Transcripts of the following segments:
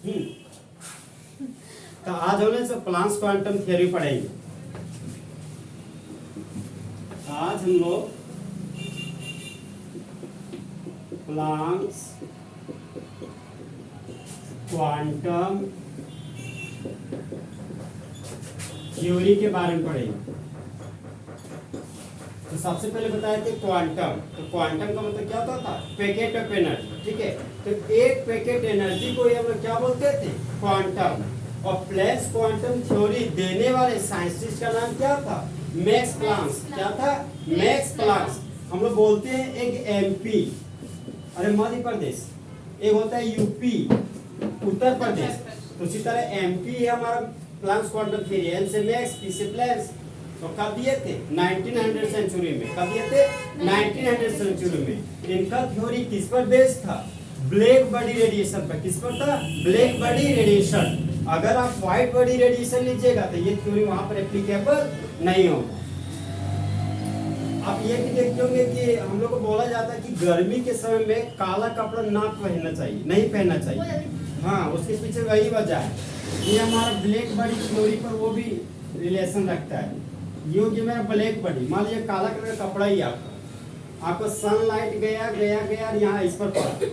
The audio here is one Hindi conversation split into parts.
तो आज हमने जो प्लांक्स क्वांटम थ्योरी पढ़ेंगे। आज हम लोग प्लांक्स क्वांटम थ्योरी के बारे में पढ़ेंगे। तो सबसे पहले बताया कि क्वांटम, तो क्वांटम का मतलब क्या होता था? Packet of energy. ठीक है, तो एक पैकेट एनर्जी को हम लोग क्या बोलते थे? क्वांटम। और प्लैंक्स क्वांटम थ्योरी देने वाले साइंटिस्ट का नाम क्या था? Max Planck's. क्या था? Max Planck's. हम लोग बोलते हैं एक एमपी, अरे मध्य प्रदेश, एक होता है यूपी, उत्तर प्रदेश। तो इसी तरह एमपी है हमारा प्लांक्स क्वांटम थ्योरी। एम से मैक्स, पी से प्लैंक्स। तो कब दिए थे? 1900 सेंचुरी में। कब दिए थे? 1900 सेंचुरी में। इनका थ्योरी किस पर बेस्ड था? ब्लैक बॉडी रेडिएशन पर। किस पर था? Black body radiation. अगर आप व्हाइट बॉडी रेडिएशन लीजिएगा तो ये थ्योरी वहां पर एप्लीकेबल नहीं होगा। आप ये भी देखते होंगे कि हम लोग को बोला जाता है कि गर्मी के समय में काला कपड़ा ना पहनना चाहिए, नहीं पहनना चाहिए। हाँ, उसके पीछे वही वजह है। ये हमारा ब्लैक बॉडी थ्योरी पर वो भी रिलेशन रखता है। ये हो गया मेरा ब्लैक बॉडी। मान लीजिए काला कलर का कपड़ा ही आपका सनलाइट गया गया गया यहाँ इस पर पड़ा,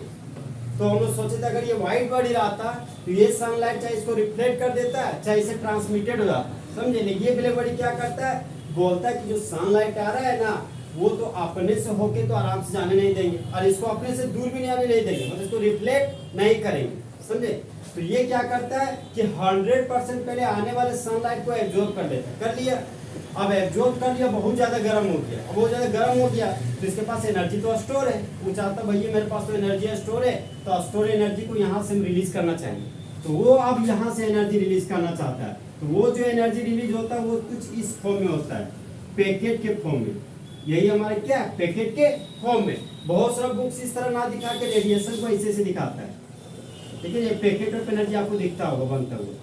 तो हम लोग सोचे थे अगर ये व्हाइट बॉडी रहता तो ये सनलाइट चाहे इसको रिफ्लेक्ट कर देता है, चाहे इसे ट्रांसमिटेड हो जाता। समझे? लेकिन ये ब्लैक बॉडी क्या करता है? बोलता है कि जो सनलाइट आ रहा है ना, वो तो अपने से होके तो आराम से जाने नहीं देंगे, और इसको अपने से दूर भी नहीं आने नहीं देंगे, मतलब इसको रिफ्लेक्ट नहीं करेंगे। समझे? तो ये क्या करता है कि 100% पहले आने वाले सनलाइट को एब्जॉर्ब कर लेता है। कर लिया, अब एब्जॉर्ब कर लिया, बहुत ज्यादा गर्म हो गया। अब बहुत ज्यादा गर्म हो गया तो इसके पास एनर्जी तो स्टोर है। वो चाहता भैया मेरे पास तो एनर्जी स्टोर है, तो स्टोर एनर्जी को यहाँ से रिलीज करना चाहिए। तो वो अब यहाँ से एनर्जी रिलीज करना चाहता है। तो वो जो एनर्जी रिलीज होता है वो कुछ इस फॉर्म में होता है, पैकेट के फॉर्म में। यही हमारे क्या है? पैकेट के फॉर्म में। बहुत सारा बुक्स इस तरह ना दिखा के रेडिएशन को ऐसे से दिखाता है, लेकिन ये पैकेट ऑफ एनर्जी आपको दिखता होगा बनता हुआ,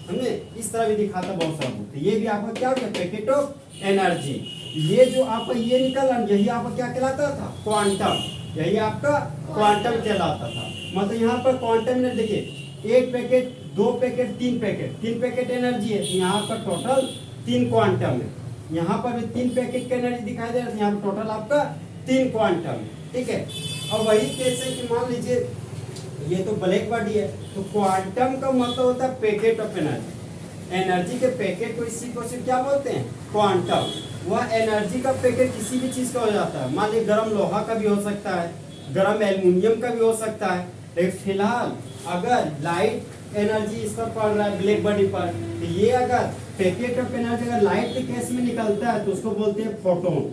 हमने इस तरह भी दिखाता बहुत सारा बुक। ये भी आपका क्या होता है? Packet of energy. ये जो आपका ये निकला, यही आपका क्या कहलाता था? क्वांटम। यही आपका क्वांटम कहलाता था। मतलब यहाँ पर क्वांटम में देखिए, एक पैकेट, दो पैकेट, तीन पैकेट एनर्जी है। यहाँ पर टोटल 3 क्वांटम है। यहाँ पर भी 3 पैकेट का एनर्जी दिखाई दे रहा है। यहाँ पर टोटल आपका 3 क्वांटम है। ठीक है, और वही कैसे कि मान लीजिए ये तो ब्लैक बॉडी है, तो क्वांटम का मतलब होता है पैकेट ऑफ एनर्जी। एनर्जी के पैकेट को इसी को सिर्फ क्या बोलते हैं? क्वांटम। वह एनर्जी का पैकेट किसी भी चीज का हो जाता है। मान लीजिए गर्म लोहा का भी हो सकता है, गर्म एल्युमिनियम का भी हो सकता है। लेकिन फिलहाल अगर लाइट एनर्जी इस पर पड़ रहा है ब्लैक बॉडी पर, तो ये अगर पैकेट ऑफ एनर्जी अगर लाइट के केस में निकलता है तो उसको बोलते हैं फोटोन।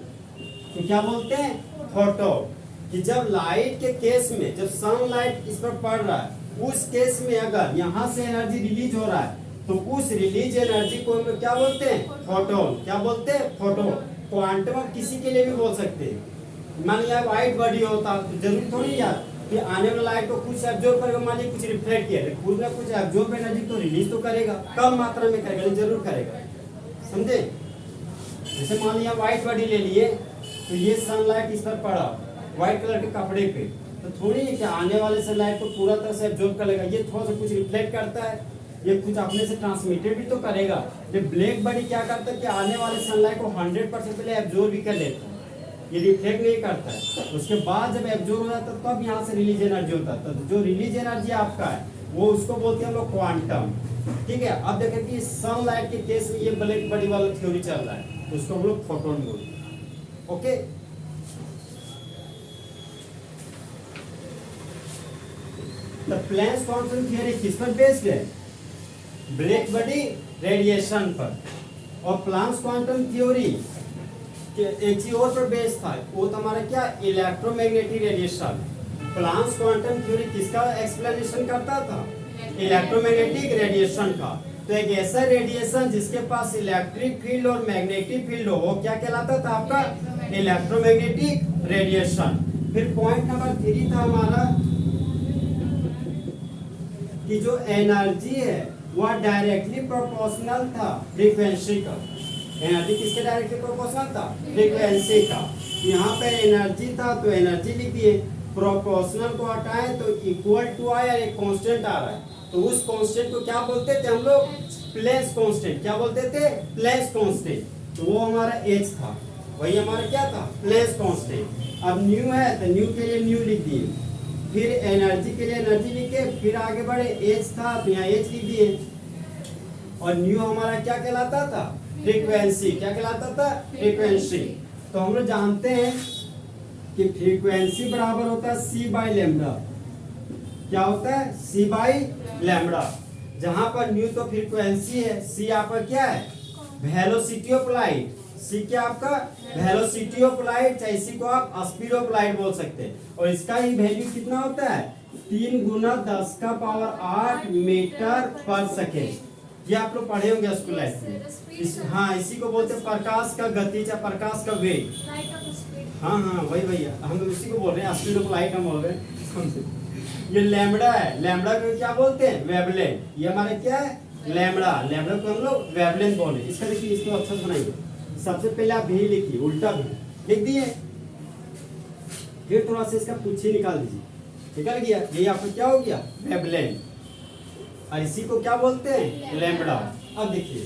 तो क्या बोलते हैं? फोटोन। कि जब लाइट के केस में, जब सनलाइट इस पर पड़ रहा है, उस केस में अगर यहाँ से एनर्जी रिलीज हो रहा है तो उस रिलीज एनर्जी को हम क्या बोलते हैं? फोटोन। क्या बोलते हैं? फोटोन। क्वांटम किसी के लिए भी बोल सकते हैं। मान लिया व्हाइट बॉडी होता तो जरूरी थोड़ी यार कि आने वाला लाइट को कुछ एब्जॉर्ब करेगा, मान लीजिए कुछ रिफ्लेक्ट किया, कुछ ना कुछ एब्जॉर्ब एनर्जी तो रिलीज तो करेगा, कम मात्रा में करेगा लेकिन जरूर करेगा। समझे? जैसे मान लिया व्हाइट बॉडी ले लिए, तो ये सनलाइट इस पर पड़ा व्हाइट कलर के कपड़े पे, तो थोड़ी है कि आने वाले सनलाइट को पूरा तरह से एब्जॉर्ब कर लेगा। ये थोड़ा सा कुछ रिफ्लेक्ट करता है, ये कुछ अपने से ट्रांसमिटेड भी तो करेगा। ये ब्लैक बॉडी क्या करता है कि आने वाले सनलाइट को 100% पहले एब्जॉर्ब भी कर लेता है, ये रिफ्लेक्ट नहीं करता है। उसके बाद जब एब्जॉर्ब हो जाता है तब यहाँ से रिलीज एनर्जी होता है। तो जो रिलीज एनर्जी आपका है वो उसको बोलते हैं हम लोग क्वांटम। ठीक है, अब देखें कि सनलाइट के केस में ये ब्लैक बॉडी वाला थ्योरी चल रहा है, तो उसको हम लोग फोटोन बोलते हैं। ओके, तो प्लैंक्स क्वांटम थ्योरी किस पर बेस्ड है? ब्लैक बॉडी रेडिएशन पर। और प्लैंक्स क्वांटम थ्योरी एक चीज और पर बेस्ड था, वो तो हमारा क्या? Electromagnetic radiation. Planck's quantum theory किसका एक्सप्लेनेशन करता था? इलेक्ट्रोमैग्नेटिक रेडिएशन का। तो एक ऐसा रेडिएशन जिसके पास इलेक्ट्रिक फील्ड और मैग्नेटिक फील्ड हो, वो क्या कहलाता था? आपका इलेक्ट्रोमैग्नेटिक रेडिएशन। फिर पॉइंट नंबर 3 था हमारा कि जो एनर्जी है वह डायरेक्टली प्रोपोर्शनल था फ्रीक्वेंसी का। एनर्जी किसके डायरेक्टली प्रोपोर्शनल था? फ्रीक्वेंसी का। यहाँ पे एनर्जी था तो एनर्जी लिख दिए, प्रोपोर्शनल को हटाएं तो इक्वल टू आया, एक कांस्टेंट आ रहा है, तो उस कांस्टेंट को क्या बोलते थे हम लोग? Place constant. क्या बोलते थे? Place constant. तो वो हमारा एच था, वही हमारा क्या था? Place constant. अब न्यू है तो न्यू के लिए न्यू लिख दिए, फिर एनर्जी के लिए एनर्जी लिखे, फिर आगे बढ़े, एच था तो यहाँ एच लिख दिए। और न्यू हमारा क्या कहलाता था? फ्रीक्वेंसी। क्या कहलाता था? फ्रीक्वेंसी। तो हम लोग जानते हैं कि फ्रीक्वेंसी बराबर होता है सी बाई लेमडा। क्या होता है? सी बाई लेमडा। जहां पर न्यू तो फ्रीक्वेंसी है, सी आपका क्या है? Velocity of light. सी क्या आपका? वेलोसिटी ऑफ लाइट, चाहे इसी को आप स्पीड ऑफ लाइट बोल सकते हैं। और इसका ही वैल्यू कितना होता है? 3 गुना 10 का पावर 8 मीटर पर सेकेंड। ये आप लोग पढ़े होंगे स्कूल लाइफ में। हाँ, इसी को बोलते हैं प्रकाश का गति, चाहे प्रकाश का वेग। हाँ हाँ, वही भैया, हम लोग इसी को बोल रहे हैं, स्पीड ऑफ लाइट हम बोल रहे हैं। ये लैम्बडा है, लैम्बडा को क्या बोलते हैं? वेवलेंथ। ये हमारे क्या है? लैम्बडा। लैम्बडा को हम लोग वेवलेंथ बोले। इसका देखिए, इसको अच्छा से बनाइए। सबसे पहले आप भी लिखिए, उल्टा भी लिख दिए, फिर थोड़ा सा इसका पूछी निकाल दीजिए, निकल गया। ये आपका क्या हो गया? वेवलेंथ। और इसी को क्या बोलते हैं? लैम्बडा। अब देखिए,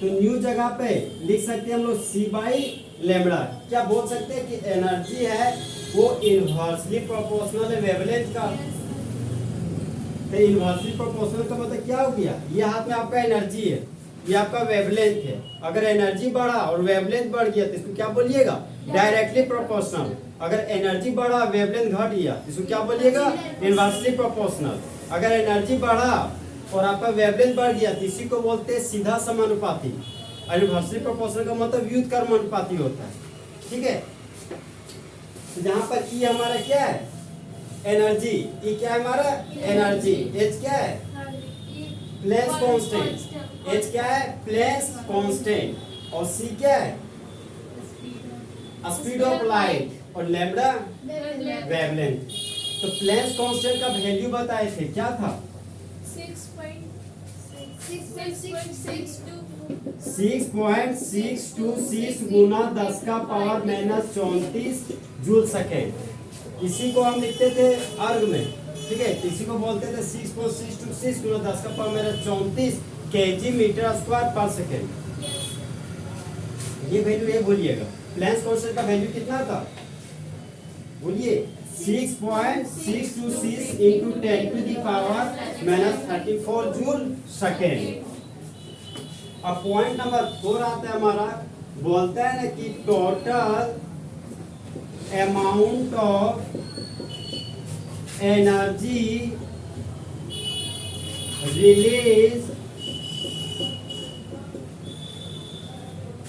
तो न्यू जगह पे लिख सकते हैं हम लोग सी बाई लैम्बडा। क्या बोल सकते हैं कि एनर्जी है वो इनवर्सली प्रोपोर्शनल है वेवलेंथ का। तो इनवर्सली प्रोपोर्शनल का मतलब क्या हो गया? ये हाथ में आपका एनर्जी है, ये आपका वेवलेंथ है। अगर एनर्जी बढ़ा और वेवलेंथ बढ़ गया तो इसको क्या बोलिएगा? Directly proportional. अगर एनर्जी बढ़ा वेवलेंथ घट गया तो इसको क्या बोलिएगा? Inversely proportional. अगर एनर्जी बढ़ा और आपका वेवलेंथ बढ़ गया तो इसी को बोलते हैं सीधा समानुपाती। और इनवर्सली प्रोपोर्शनल का मतलब व्युत्क्रमानुपाती होता है। ठीक है, तो जहां पर ई हमारा क्या है? एनर्जी। ई क्या है हमारा? एनर्जी। एच क्या है? Place constant. एच क्या है? Place constant. और सी क्या है? Speed of light. और लैम्बडा वेवलेंथ। तो प्लेस कांस्टेंट का वैल्यू बताए थे, क्या था? 6.626 गुना 10 का पावर माइनस 34 जूल सेकेंड। इसी को हम लिखते थे अर्ग में। ठीक है, इसी को बोलते थे 6.626 गुना 10 का power minus 34 KG metre square पर सेकेंड। ये वैल्यू ये बोलिएगा। प्लेस कांस्टेंट का वैल्यू कितना था? बोलिए। 6.626 into 10 to the power minus 34 joule second. अब पॉइंट नंबर 4 आता है हमारा, बोलता है ना कि total amount of energy release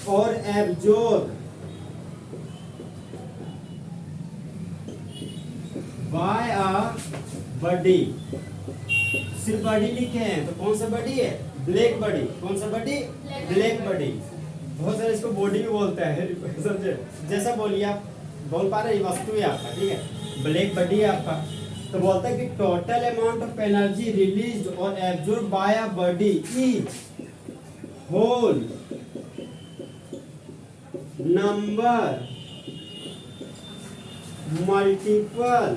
और एब्जॉर्ब बाय अ बॉडी। सिर्फ बॉडी लिखे हैं तो कौन सा बॉडी है? Black body. कौन सा बॉडी? Black body. बहुत सारे इसको बॉडी भी बोलते हैं, समझे? जैसा बोलिए आप बोल पा रहे, वस्तु है आपका। ठीक है, ब्लैक बॉडी है आपका। तो बोलता है कि total amount of energy release और absorb by a body is whole number multiple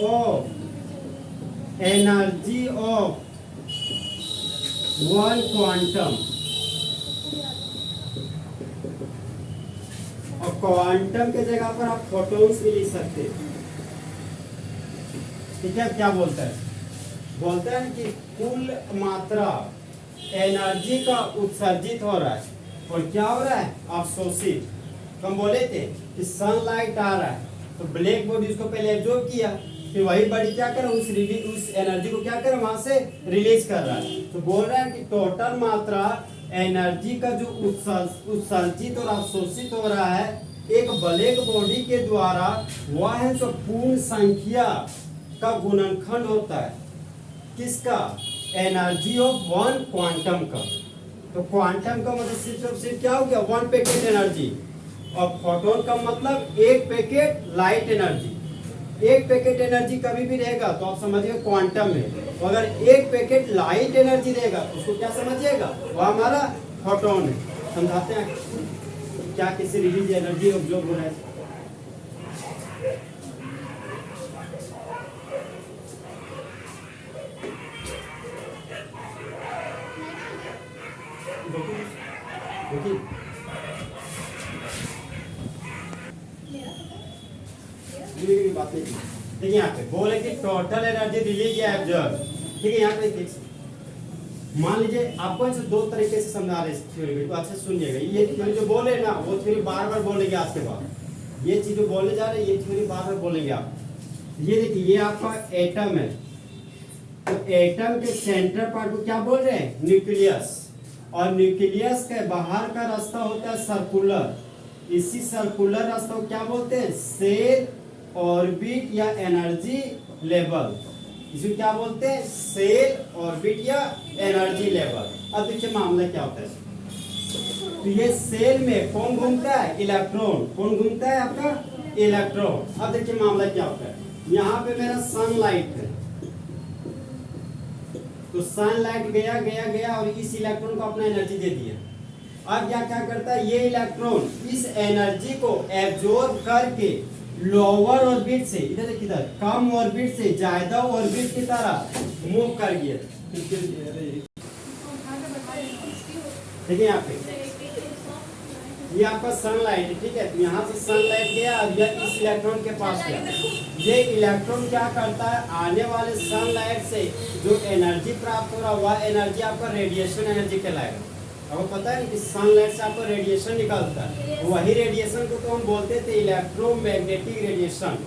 of energy of one quantum. और क्वांटम के जगह पर आप फोटॉन्स भी लिख सकते हैं। ठीक है, क्या बोलता है? बोलता है कि कुल मात्रा एनर्जी का उत्सर्जित हो रहा है और क्या हो रहा है? अवशोषित। हम बोले थे कि सनलाइट आ रहा है तो ब्लैक बॉडी उसको पहले एब्जॉर्ब किया, फिर वही बॉडी क्या कर उस एनर्जी को क्या कर वहां से रिलीज कर रहा है। तो बोल रहा है कि टोटल मात्रा एनर्जी का जो उत्सर्जित और अवशोषित हो रहा है एक ब्लैक बॉडी के द्वारा, वह है जो पूर्ण संख्या का गुणनखंड होता है। किसका? एनर्जी ऑफ वन क्वांटम का। तो क्वांटम का मतलब सिर्फ क्या हो गया? 1 पैकेट एनर्जी। और फोटोन का मतलब 1 packet light energy. 1 packet energy कभी भी रहेगा तो आप समझिएगा क्वांटम है। अगर 1 पैकेट लाइट एनर्जी रहेगा तो उसको क्या समझिएगा? वो हमारा फोटोन है। समझाते हैं क्या किसी रिलीज एनर्जी ऑब्जॉर्ब हो रहा है। की बात नहीं की। देखिए यहाँ पे बोले कि टोटल एनर्जी रिलीज या एब्जॉर्ब, ठीक है। यहाँ पे मान लीजिए आपको इसे दो तरीके से समझा रहे हैं थ्योरी को, अच्छे से सुनिएगा। ये थ्योरी जो बोले ना वो थ्योरी बार बार बोलेंगे आज के बाद। ये चीज जो बोलने जा रहे हैं ये थ्योरी बार बार बोलेंगे आप। ये देखिए ये आपका एटम है, तो एटम के सेंटर पार्ट को क्या बोल रहे हैं, न्यूक्लियस। और न्यूक्लियस के बाहर का रास्ता होता है सर्कुलर, इसी सर्कुलर रास्ता को क्या बोलते हैं, सेल ऑर्बिट या एनर्जी लेवल। इसे क्या बोलते हैं, सेल ऑर्बिट या एनर्जी लेवल। अब देखिए मामला क्या होता है। तो ये सेल में कौन घूमता है, इलेक्ट्रॉन। कौन घूमता है, आपका इलेक्ट्रॉन। अब देखिए मामला क्या होता है, यहाँ पे मेरा सनलाइट है, तो सनलाइट गया गया गया और इस इलेक्ट्रॉन को अपना एनर्जी दे दिया। अब यह क्या करता है, ये इलेक्ट्रॉन इस एनर्जी को एब्जॉर्ब करके लोअर ऑर्बिट से इधर किधर कम ऑर्बिट से ज्यादा ऑर्बिट की तरह मूव कर गया। देखिए यहाँ पे ये आपका सनलाइट है, ठीक है। तो यहाँ से सनलाइट गया, अब यह इस इलेक्ट्रॉन के पास गया। ये इलेक्ट्रॉन क्या करता है, आने वाले सनलाइट से जो एनर्जी प्राप्त हो रहा है वह एनर्जी आपका रेडिएशन एनर्जी कहलाएगा। आपको पता है कि सनलाइट से आपको रेडिएशन निकलता है, वही रेडिएशन को तो हम बोलते थे इलेक्ट्रोमैग्नेटिक रेडिएशन।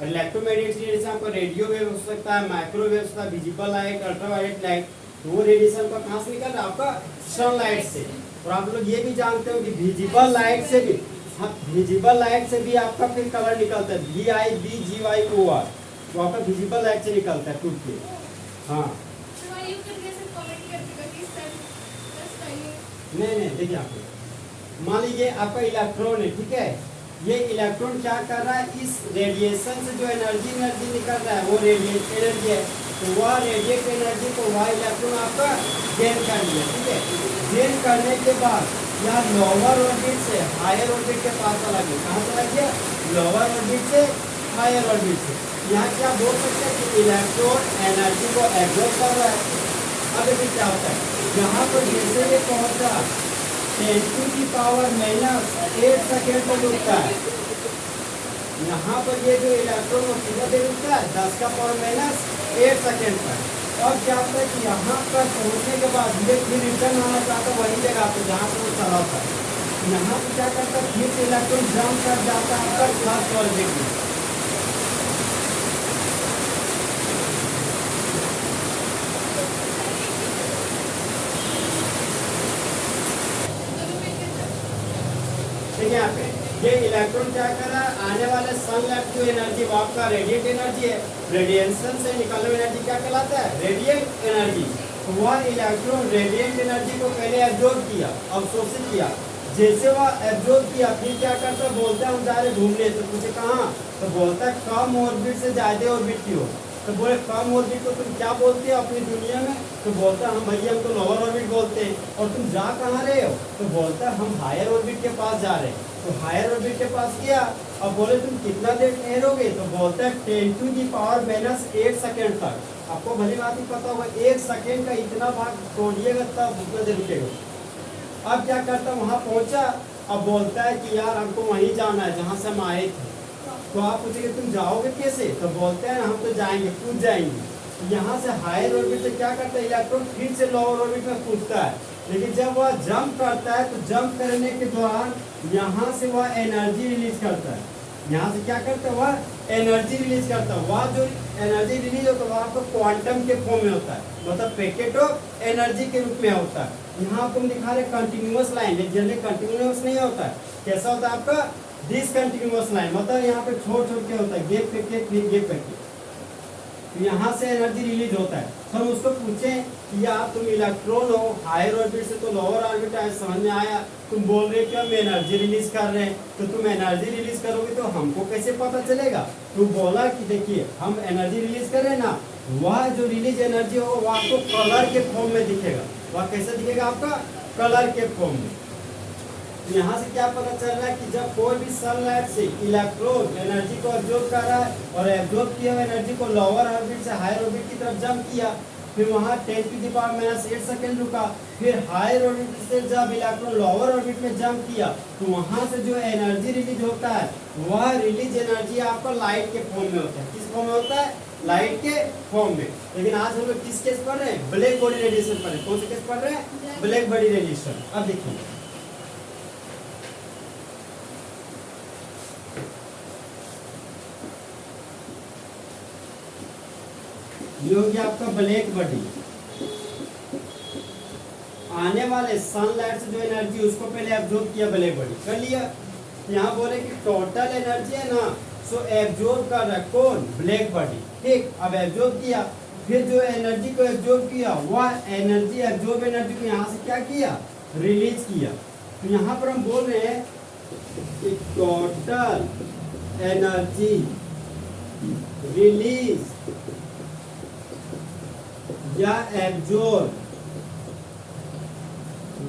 इलेक्ट्रोमैग्नेटिक रेडिएशन आपको रेडियो वेव हो सकता है, माइक्रोवेव हो सकता है, विजिबल लाइट, अल्ट्रावायलेट लाइट। तो वो रेडिएशन का कहाँ से निकल रहा है, आपका सनलाइट से। और आप लोग ये भी जानते हो कि विजिबल लाइट से भी, हाँ विजिबल लाइट से भी आपका फिर कलर निकलता है, VIBGYOR, तो आपका विजिबल लाइट से निकलता है टूट के। हाँ नहीं देखिए आपको मान लीजिए आपका इलेक्ट्रॉन है, ठीक है। ये इलेक्ट्रॉन क्या कर रहा है, इस रेडिएशन से जो एनर्जी निकल रहा है वो रेडिएट एनर्जी है, तो वह रेडिएट एनर्जी को वह इलेक्ट्रॉन आपका गेन कर लिया, ठीक है। गेन करने के बाद यह लोअर ऑर्बिट से हायर ऑर्बिट के पास चला गया। कहाँ चला गया, लोअर ऑर्बिट से हायर ऑर्बिट से। यहाँ क्या बोल सकते हैं कि इलेक्ट्रॉन एनर्जी को एब्जॉर्ब कर रहा है। अब देखिए क्या होता है, यहाँ पर जैसे ये पहुंचा 10⁻⁻8 सेकेंड पर रुकता है। यहाँ पर ये जो इलेक्ट्रॉन वो कितना देर रुकता है, 10⁻⁻8 सेकेंड पर। अब क्या होता है कि यहाँ पर पहुँचने के बाद ये फिर रिटर्न आना चाहता है वही जगह पे जहाँ पर वो चला था। यहाँ पर क्या करता है, फिर से इलेक्ट्रॉन जंप कर जाता है आपका फर्स्ट ऑर्बिट में। यहाँ पे ये इलेक्ट्रॉन क्या कर रहा है, आने वाले सनलाइट की एनर्जी वो आपका रेडिएट एनर्जी है। रेडिएशन से निकलने वाली एनर्जी क्या कहलाता है, रेडिएट एनर्जी। वह इलेक्ट्रॉन रेडिएट एनर्जी को पहले एब्जॉर्ब किया, अवशोषित किया। जैसे वह एब्जॉर्ब किया फिर क्या करता है, बोलता है हम जा रहे घूमने। तो पूछे कहाँ, तो बोलता है कम ऑर्बिट से ज्यादा ऑर्बिट की हो। तो बोले कम ऑर्बिट को तुम क्या बोलते हो अपनी दुनिया में, तो बोलता है हम भैया हम तो लोअर ऑर्बिट बोलते हैं। और तुम जा कहाँ रहे हो, तो बोलता है हम हायर ऑर्बिट के पास जा रहे हैं। तो हायर ऑर्बिट के पास गया, अब बोले तुम कितना देर ठहरोगे, तो बोलता है 10⁻⁸ सेकेंड तक। आपको भली बात ही पता होगा 1 सेकेंड का इतना भाग तोड़िएगा तब उतना देर रुकेगा। अब क्या करता, वहाँ पहुँचा, अब बोलता है कि यार हमको वहीं जाना है जहाँ से हम आए थे। तो आप पूछेंगे तुम जाओगे कैसे, तो बोलते हैं हम तो जाएंगे, कूद जाएंगे। यहाँ से हायर ऑर्बिट से क्या करता है, इलेक्ट्रॉन फिर से लोअर ऑर्बिट में कूदता है। लेकिन जब वह जंप करता है तो जंप करने के दौरान यहाँ से वह एनर्जी रिलीज करता है। यहाँ से क्या करता है, वह एनर्जी रिलीज करता है। वह जो एनर्जी रिलीज होता है वह आपको क्वांटम के फॉर्म में होता है, मतलब पैकेट ऑफ एनर्जी के रूप में होता है। यहाँ आपको दिखा रहे कंटिन्यूअस लाइन, जनरली कंटिन्यूअस नहीं होता है। कैसा होता है आपका, डिसकंटिन्यूअस लाइन, मतलब यहाँ पे छोड़ छोड़ के होता है, गेप पे फिर गेप पे। यहाँ से एनर्जी रिलीज होता है। तो हम उसको पूछे कि यार तुम इलेक्ट्रॉन हो, हायर ऑर्बिट से तो लोअर ऑर्बिट आए, समझ में आया, तुम बोल रहे हो कि हम एनर्जी रिलीज कर रहे हैं, तो तुम एनर्जी रिलीज करोगे तो हमको कैसे पता चलेगा। तो बोला कि देखिए हम एनर्जी रिलीज कर रहे हैं ना, वह जो रिलीज एनर्जी होगा वह आपको कलर के फॉर्म में दिखेगा। वह कैसे दिखेगा, आपका कलर के फॉर्म में। यहाँ से क्या पता चल रहा है कि जब कोई भी सनलाइट से इलेक्ट्रॉन एनर्जी को एब्जॉर्ब कर रहा है और एब्जॉर्ब किया हुआ एनर्जी को लोअर ऑर्बिट से हायर ऑर्बिट की तरफ जंप किया, फिर वहाँ 10⁻⁻⁸ सेकंड रुका, फिर हायर ऑर्बिट से जब इलेक्ट्रॉन लोअर ऑर्बिट में जंप किया तो वहाँ से जो एनर्जी रिलीज होता है वह रिलीज एनर्जी आपका लाइट के फॉर्म में होता है। किस फॉर्म में होता है? लाइट के फॉर्म में। लेकिन आज हम लोग किस केस पढ़ रहे हैं? ब्लैक बॉडी रेडिएशन पढ़ रहे हैं। कौन से केस पढ़ रहे हैं? Black body radiation. अब देखिए ये हो गया आपका ब्लैक बॉडी। आने वाले सनलाइट से जो एनर्जी उसको पहले एब्जॉर्ब किया ब्लैक बॉडी, कर लिया। यहाँ बोले कि टोटल एनर्जी है ना, सो एब्जॉर्ब कर रहा है कौन? Black body. ठीक, अब एब्जॉर्ब किया, फिर जो एनर्जी को एब्जॉर्ब किया वह एनर्जी एब्जॉर्ब एनर्जी को यहाँ से क्या किया? रिलीज किया। तो यहाँ पर हम बोल रहे हैं कि टोटल एनर्जी रिलीज या एब्जॉर्ब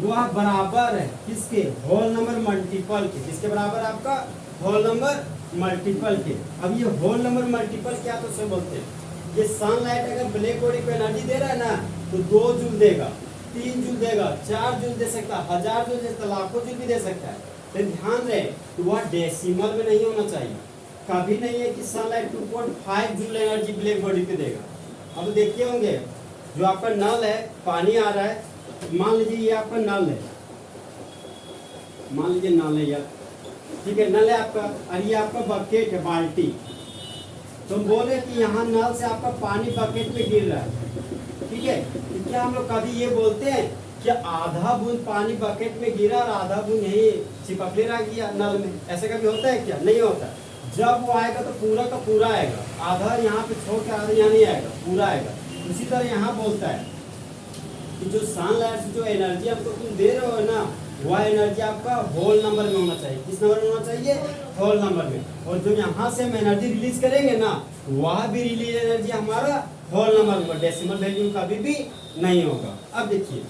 वह बराबर है किसके? होल नंबर मल्टीपल के। किसके बराबर? आपका होल नंबर मल्टीपल के। अब ये होल नंबर मल्टीपल क्या तो उसे बोलते हैं? ये सनलाइट अगर ब्लैक बॉडी को एनर्जी दे रहा है ना तो 2 जूल देगा, 3 जूल देगा, 4 जूल दे सकता है, 1000 जूल दे सकता है, लाखों जूल भी दे सकता है। लेकिन ध्यान रहे कि वह डेसिमल में नहीं होना चाहिए। कभी नहीं है कि sunlight 2.5 joule energy black body पे देगा। अब देखिए होंगे जो आपका नल है, पानी आ रहा है, मान लीजिए ये आपका नल है, मान लीजिए नल है यार, ठीक है, नल है आपका, और ये आपका बकेट है, बाल्टी। तो हम बोल रहे कि यहाँ नल से आपका पानी बकेट में गिर रहा है, ठीक है। तो क्या हम लोग कभी ये बोलते हैं कि आधा बूंद पानी बकेट में गिरा और आधा बूंद यही चिपकले रह गया नल में? ऐसा कभी होता है क्या? नहीं होता। जब वो आएगा तो पूरा का पूरा आएगा, आधा यहाँ पे छोड़ के आधा यहाँ नहीं आएगा, पूरा आएगा। इसी तरह यहाँ बोलता है कि जो सनलाइट से जो एनर्जी आपको तुम दे रहे हो ना, वह एनर्जी आपका होल नंबर में होना चाहिए। किस नंबर में होना चाहिए? होल नंबर में। और जो यहाँ से हम एनर्जी रिलीज करेंगे ना, वह भी रिलीज एनर्जी हमारा होल नंबर में, डेसिमल वैल्यू कभी भी नहीं होगा। अब देखिए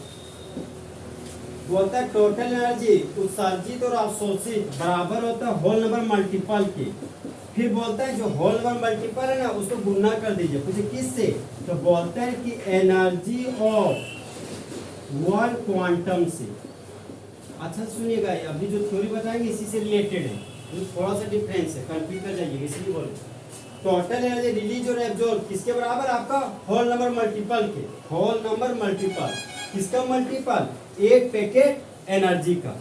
बोलता है टोटल एनर्जी उत्सर्जित और अवशोषित बराबर होता है होल नंबर मल्टीपल के। फिर बोलता है जो होल नंबर मल्टीपल है ना उसको गुना कर दीजिए। पूछे किससे? तो बोलता है कि एनर्जी ऑफ वन क्वांटम से। अच्छा सुनिएगा, अभी जो थ्योरी बताएंगे इसी से रिलेटेड है, तो थोड़ा सा डिफरेंस है, कंफ्यूज कर जाइएगा, इसलिए बोल टोटल एनर्जी रिलीज और एब्जॉर्ब किसके बराबर? आपका होल नंबर मल्टीपल के। होल नंबर मल्टीपल किसका मल्टीपल? एक पैकेट एनर्जी का।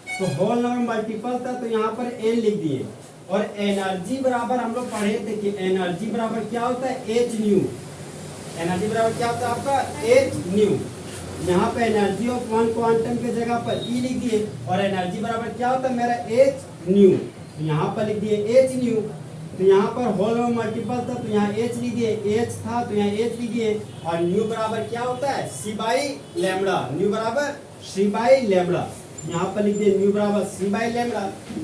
तो होल नंबर मल्टीपल था तो यहाँ पर एन लिख दिए। और एनर्जी बराबर हम लोग पढ़े थे कि एनर्जी बराबर क्या होता है? H new. एनर्जी बराबर क्या होता है आपका? H new. यहाँ पे एनर्जी ऑफ वन क्वांटम के जगह पर ई लिख दिए, और एनर्जी बराबर क्या होता है मेरा? H new. तो यहाँ पर लिख दिए एच न्यू। तो यहाँ पर होल नंबर मल्टीपल था तो यहाँ एच लिख दिए, एच था तो यहाँ एच लिख दिए। और न्यू बराबर क्या होता है? सी बाई लैम्बडा। न्यू बराबर सी बाई लैम्बडा। यहाँ पर लिख दिए न्यू बराबर सी बाई लैम्बडा।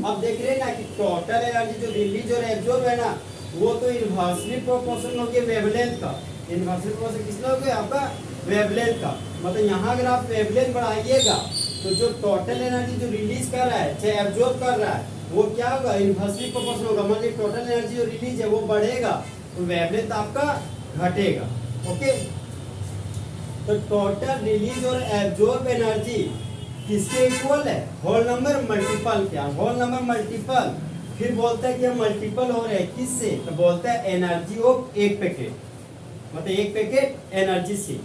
अब देख रहे हैं ना कि टोटल एनर्जी जो रिलीज और एब्जॉर्ब है ना, वो तो इनवर्सली प्रोपोर्शनल हो गया वेवलेंथ का। इनवर्सली प्रोपोर्शनल किसका हो गया? आपका वेवलेंथ का। मतलब यहाँ अगर आप वेवलेंथ बढ़ाइएगा तो जो टोटल एनर्जी जो रिलीज कर रहा है चाहे एब्जॉर्ब कर रहा है वो क्या होगा? इनवर्सली प्रोपोर्शनल होगा। मान लीजिए टोटल एनर्जी जो रिलीज है वो बढ़ेगा तो वेवलेंथ आपका घटेगा। ओके, तो टोटल रिलीज और एब्जॉर्ब एनर्जी किसके इक्वल है? होल नंबर मल्टीपल के। होल नंबर मल्टीपल फिर बोलता है कि हम मल्टीपल हो रहे हैं किससे? तो बोलता है एनर्जी ऑफ एक पैकेट, मतलब एक पैकेट एनर्जी से।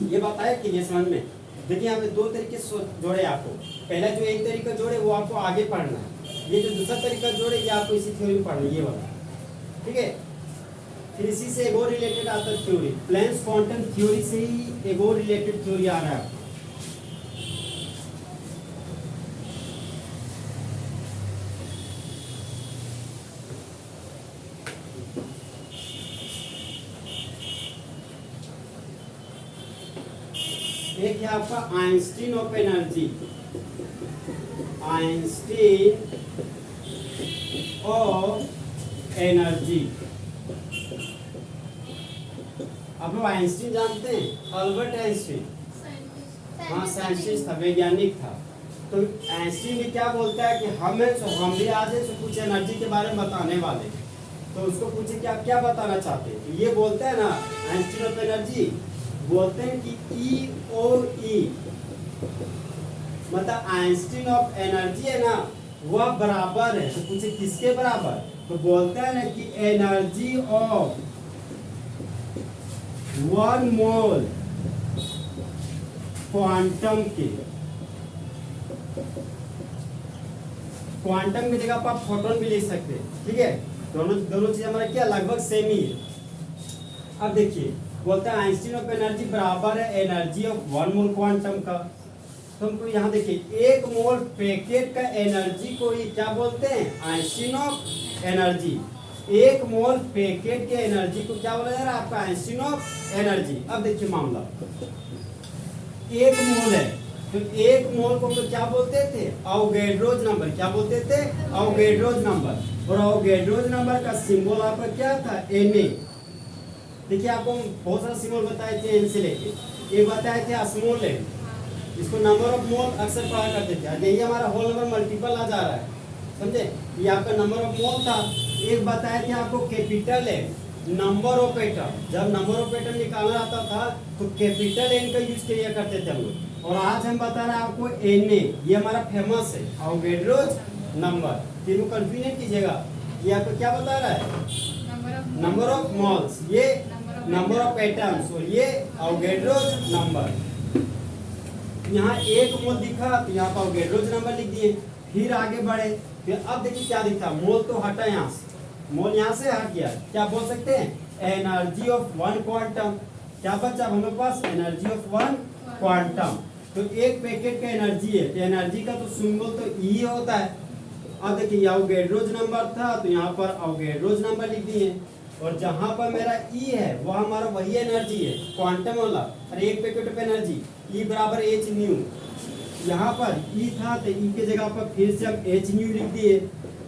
ये बताया कि ये समझ में। देखिए यहाँ पे दो तरीके से जोड़े आपको। पहला जो एक तरीका जोड़े वो आपको आगे पढ़ना है, ये जो दूसरा तरीका जोड़े ये आपको इसी थ्योरी में पढ़ना है, ये वाला, ठीक है। फिर इसी से एक और रिलेटेड आता है थ्योरी, प्लैंक्स क्वांटम थ्योरी से ही एक और रिलेटेड थ्योरी आ रहा है। एक है आपका Einstein of energy, Einstein of energy. आप लोग आइंस्टीन जानते हैं? अल्बर्ट आइंस्टीन, हाँ साइंटिस्ट था, वैज्ञानिक था। तो आइंस्टीन भी क्या बोलता है कि हम हैं सो हम भी आज हैं सो कुछ एनर्जी के बारे में बताने वाले। तो उसको पूछे कि आप क्या बताना चाहते हैं, तो ये बोलते हैं ना आइंस्टीन ऑफ एनर्जी, बोलते हैं कि EOE, मतलब आइंस्टीन ऑफ एनर्जी है ना वह बराबर है, तो पूछे किसके बराबर, तो बोलते हैं ना कि एनर्जी ऑफ 1 मोल क्वांटम के, क्वांटम की जगह पर आप फोटोन भी लिख सकते हैं, ठीक है। दोनों दोनों चीज हमारा क्या लगभग सेम ही है। अब देखिए बोलता है आइंस्टीन ऑफ एनर्जी बराबर है एनर्जी ऑफ 1 मोल क्वांटम का, तो हमको यहाँ देखिए 1 मोल पैकेट का एनर्जी को ही क्या बोलते हैं, Einstein of energy. 1 mole packet के एनर्जी को क्या बोला जा रहा है आपका, आइंस्टीन ऑफ एनर्जी। अब देखिए मामला 1 मोल है, तो 1 मोल को हम लोग क्या बोलते थे, अवोगाड्रोज नंबर, क्या बोलते थे, अवोगाड्रोज नंबर। और अवोगाड्रोज नंबर का सिंबल आपका क्या था, Na। देखिए आपको बहुत सारे सिंबल बताए थे N से लेके, एक बताए थे स्मॉल n, इसको नंबर ऑफ मोल अक्सर पढ़ा करते थे, यही हमारा होल नंबर मल्टीपल आ जा रहा है, समझे, ये आपका नंबर ऑफ मोल था। एक बताए थे आपको कैपिटल है नंबर ऑफ एटम, जब नंबर ऑफ एटम निकालना आता था तो कैपिटल N का यूज किया करते थे हम लोग। और आज हम बता रहे हैं आपको Na, ये हमारा फेमस है अवोगाड्रोज नंबर, तीनों कंफ्यूजन कीजिएगा। ये आपको क्या बता रहा है, नंबर ऑफ मोल्स, ये नंबर ऑफ एटम्स, और ये अवोगाड्रोज नंबर। यहाँ 1 मोल दिखा तो यहाँ पर अवोगाड्रोज नंबर लिख दिए, फिर आगे बढ़े, फिर अब देखिए क्या दिखता, मोल तो हटा यहाँ से, मोल यहाँ से हट गया, क्या बोल सकते हैं, एनर्जी ऑफ 1 क्वांटम। क्या बचा हमारे पास, एनर्जी ऑफ 1 क्वांटम। तो एक पैकेट का एनर्जी है, तो एनर्जी का तो सिंबल तो E होता है। अब देखिए अवोगाड्रोज नंबर था तो यहाँ पर अवोगाड्रोज नंबर लिख दिए, और जहाँ पर मेरा E है वह हमारा वही एनर्जी है क्वांटम वाला, और एक पैकेट पे एनर्जी E बराबर h न्यू। यहाँ पर E था तो E के जगह पर फिर से हम h न्यू लिख दिए।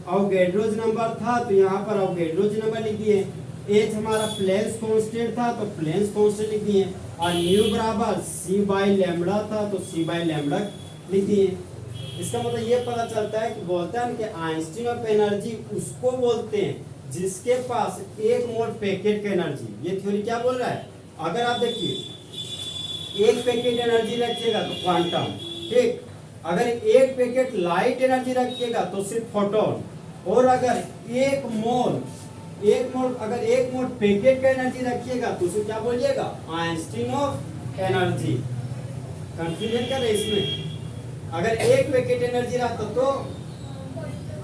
अवोगाड्रोज नंबर था तो यहाँ पर अवोगाड्रोज नंबर लिख दिए। h हमारा प्लेन्स कांस्टेंट था तो प्लेन्स कांस्टेंट लिख दिए, और न्यू बराबर c बाई लैम्बडा था तो c बाई लैम्बडा लिख दिए। इसका मतलब ये पता चलता है कि बोलते हैं कि आइंस्टीन ऑफ एनर्जी उसको बोलते हैं जिसके पास 1 मोल पैकेट का एनर्जी। ये थ्योरी क्या बोल रहा है, अगर आप देखिए एक पैकेट एनर्जी रखिएगा तो क्वांटम, ठीक, अगर एक पैकेट लाइट एनर्जी रखिएगा तो सिर्फ फोटोन, और अगर 1 मोल अगर 1 मोल पैकेट का एनर्जी रखिएगा तो उसे क्या बोलिएगा, आइंस्टीन ऑफ एनर्जी। कंफ्यूजन क्या है इसमें, अगर एक पैकेट एनर्जी रहता तो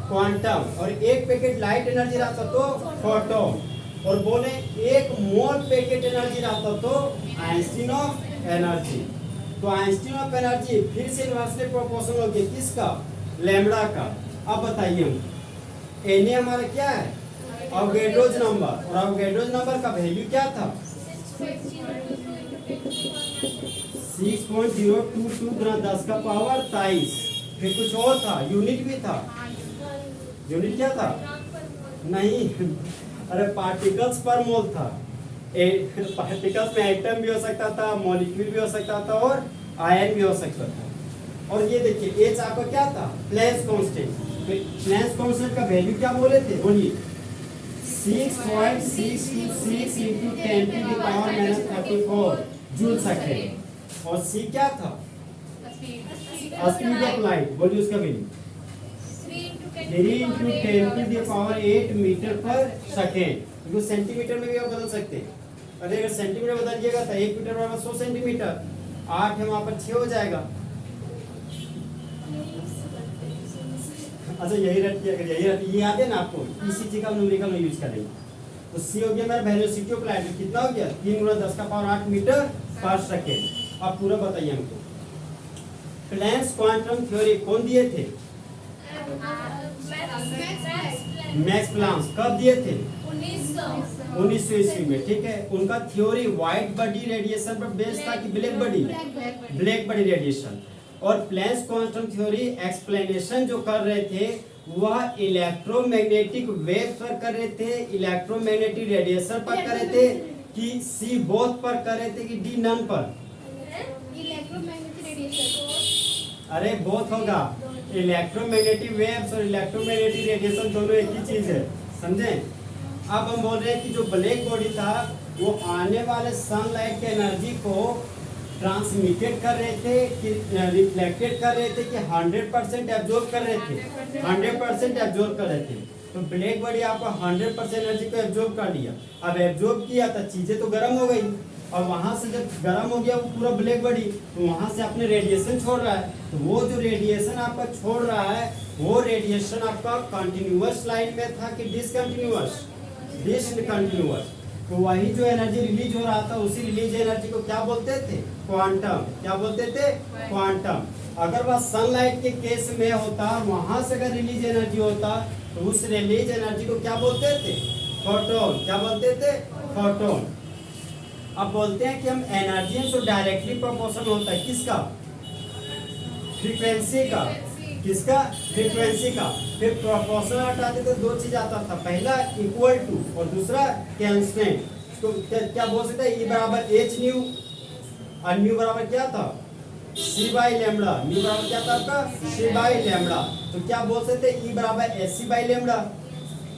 क्वांटम, और एक पैकेट लाइट एनर्जी रहता तो फोटोन, और बोले 1 मोल पैकेट एनर्जी रहता तो आइंस्टीन ऑफ एनर्जी। तो आइंस्टीन ऑफ एनर्जी फिर से इन्वर्सली प्रोपोर्शनल हो गया किसका, लैम्बडा का। अब बताइए हम Na हमारा क्या है, अवोगाड्रोज नंबर, और अवोगाड्रोज नंबर का वैल्यू क्या था, 6.022 गुना 10 का पावर 23। फिर कुछ और था, यूनिट भी था, यूनिट क्या था, नहीं अरे पार्टिकल्स पर मोल था। पार्टिकल्स में एटम भी हो सकता था, मॉलिक्यूल भी हो सकता था, और आयन भी हो सकता था। और ये देखिए H आपका क्या था, प्लेन्स कांस्टेंट। प्लेन्स कांस्टेंट का वैल्यू क्या बोले थे, बोलिए 6.626 into 10 to the power minus 34 joule second. और C क्या था, स्पीड ऑफ लाइट, बोलिए उसका value 3 into 10 to the power 8 metre पर सेकेंड। क्योंकि सेंटीमीटर में भी आप बदल सकते हैं, अगर सेंटीमीटर बदलिएगा तो 1 मीटर बराबर 100 सेंटीमीटर, 8 है वहां पर 6 हो जाएगा। अच्छा यही रखिए, अगर यही रखिए, ये याद है ना आपको, इसी चीज का न्यूमेरिकल में यूज करेंगे। तो C हो गया मेरा वेलोसिटी ऑफ लाइट, कितना हो गया, 3 गुना 10 का पावर 8 मीटर पर सेकेंड। अब पूरा बताइए हमको, प्लैंक्स क्वांटम थ्योरी कौन दिए थे, मैक्स प्लैंक। कब दिए थे, 1900 ईस्वी में, ठीक है। उनका थ्योरी व्हाइट बॉडी रेडिएशन पर बेस्ड था कि ब्लैक बॉडी रेडिएशन। और प्लैंक्स क्वांटम थ्योरी एक्सप्लेनेशन जो कर रहे थे वह इलेक्ट्रोमैग्नेटिक वेव पर कर रहे थे, इलेक्ट्रोमैग्नेटिक रेडिएशन पर कर रहे थे, कि सी बोथ पर कर रहे थे, कि डी नन पर। इलेक्ट्रोमैग्नेटिक रेडिएशन, अरे बोथ होगा, इलेक्ट्रोमैग्नेटिक वेव्स और इलेक्ट्रोमैग्नेटिक रेडिएशन दोनों एक ही चीज है, समझे। अब हम बोल रहे हैं कि जो ब्लैक बॉडी था वो आने वाले सनलाइट के एनर्जी को ट्रांसमिटेड कर रहे थे कि रिफ्लेक्टेड कर रहे थे कि 100% एब्जॉर्ब कर रहे थे, 100% एब्जॉर्ब कर रहे थे। तो ब्लैक बॉडी आपको 100% एनर्जी को एब्जॉर्ब कर लिया। अब एब्जॉर्ब किया तो चीजें तो गर्म हो गई, और वहां से जब गर्म हो गया वो पूरा ब्लैक बॉडी, तो वहां से अपने रेडिएशन छोड़ रहा है। तो वो जो रेडिएशन आपका छोड़ रहा है वो रेडिएशन आपका कंटिन्यूअस लाइन में था कि डिसकंटिन्यूअस, डिसकंटिन्यूअस। तो वही जो एनर्जी रिलीज हो रहा था उसी रिलीज एनर्जी को क्या बोलते थे? क्वांटम। क्या बोलते थे? क्वांटम। अगर वह सनलाइट के केस में होता, वहां से अगर रिलीज एनर्जी होता तो उस रिलीज एनर्जी को क्या बोलते थे? फोटोन। क्या बोलते थे? फोटोन। अब बोलते हैं कि हम एनर्जी से डायरेक्टली प्रोपोर्शनल होता है किसका? फ्रीक्वेंसी का। किसका? फ्रीक्वेंसी का। फिर प्रोपोर्शनल हटाते तो दो चीज आता था, पहला इक्वल टू और दूसरा कैंसलेंट। तो क्या बोल सकते हैं? ई बराबर एच न्यू, और न्यू बराबर क्या था? सी बाई लेमड़ा। न्यू बराबर क्या था आपका? सी बाई लेमड़ा। तो क्या बोल सकते हैं? ई बराबर एच सी बाई लेमड़ा,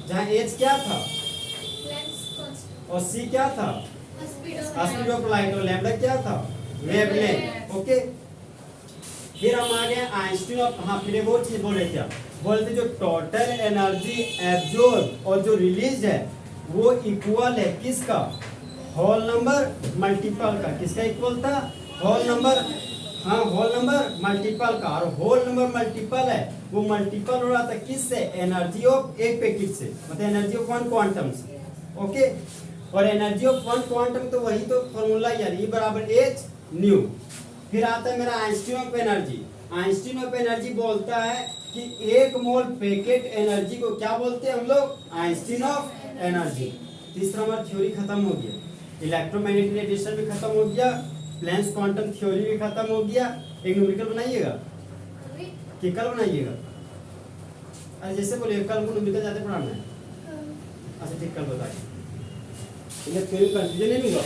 जहाँ एच क्या था और सी क्या था? स्पीड ऑफ लाइट, और लेमड़ा क्या था? वेवलेंथ। ओके, फिर हम आ गए आइंस्टीन ऑफ, हाँ फिर वो चीज बोल रहे थे, बोलते जो टोटल एनर्जी एब्जॉर्ब और जो रिलीज है वो इक्वल है किसका? होल नंबर मल्टीपल का। किसका इक्वल था? होल नंबर, हाँ होल नंबर मल्टीपल का। और होल नंबर मल्टीपल है, वो मल्टीपल हो रहा था किससे? एनर्जी ऑफ एक पैकेट से, मतलब एनर्जी ऑफ वन क्वांटम से। ओके, और एनर्जी ऑफ वन क्वांटम तो वही तो फॉर्मूला यार, ई बराबर एच न्यू। फिर आता है मेरा Einstein of energy. Einstein of energy बोलता है कि एक मोल पैकेट एनर्जी को क्या बोलते हैं हम लोग? Einstein of energy. तीसरा हमारा थ्योरी खत्म हो गया, इलेक्ट्रोमैग्नेटिक रेडिएशन भी खत्म हो गया, प्लैंक्स क्वांटम थ्योरी भी खत्म हो गया। एक न्यूमेरिकल बनाइएगा कि कल बनाइएगा? अरे जैसे बोलिए कल को न्यूमेरिकल जाते पढ़ाना है। अच्छा ठीक, कल बताइए, थ्योरी कंफ्यूजन नहीं होगा।